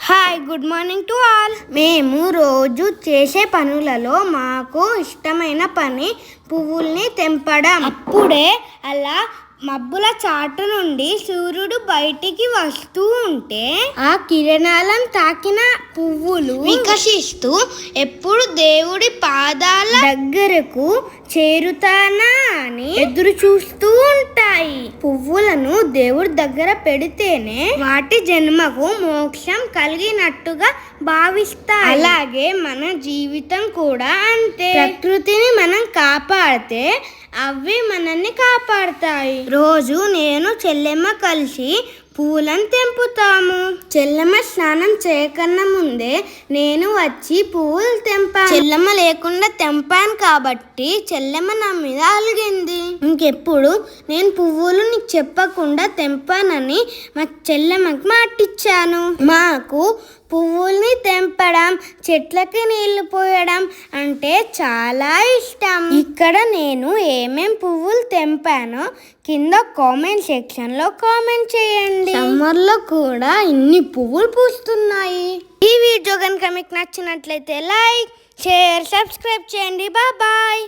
Hi, good morning to all. మేము రోజు చేసే పనులలో మాకు ఇష్టమైన పని పువ్వుల్ని తెంపడం. అప్పుడే అలా మబ్బుల చాటు నుండి సూర్యుడు బయటికి వస్తూ ఉంటే ఆ కిరణాలను తాకిన పువ్వులు వికసిస్తూ ఎప్పుడు దేవుడి పాదాల దగ్గరకు చేరుతానా అని ఎదురు చూస్తూ ఉంటాయి. పువ్వులను దేవుడి దగ్గర పెడితేనే వాటి జన్మకు మోక్షం కలిగినట్టుగా భావిస్తాయి. అలాగే మన జీవితం కూడా అంతే. ప్రకృతిని మనం కాపాడితే అవి మనల్ని కాపాడుతాయి. రోజు నేను చెల్లెమ్మ కలిసి పూలను తెంపుతాము. చెల్లెమ్మ స్నానం చేయకన్నా ముందే నేను వచ్చి పువ్వులు తెంపాను. చెల్లెమ్మ లేకుండా తెంపాను కాబట్టి చెల్లెమ్మ నా మీద అలిగింది. ఇంకెప్పుడు నేను పువ్వులు నీకు చెప్పకుండా తెంపానని మా చెల్లెమ్మకి మాటిచ్చాను. మాకు పువ్వుల్ని తెంపడం, చెట్లకి నీళ్లు పోయడం అంటే చాలా ఇష్టం. ఇక్కడ నేను ఏమేం పువ్వులు తెంపానో కింద కామెంట్ సెక్షన్లో కామెంట్ చేయండి. సమ్మర్లో కూడా ఇన్ని పువ్వులు పూస్తున్నాయి. ఈ వీడియో కనుక మీకు నచ్చినట్లయితే లైక్, షేర్, సబ్స్క్రైబ్ చేయండి. బాయ్.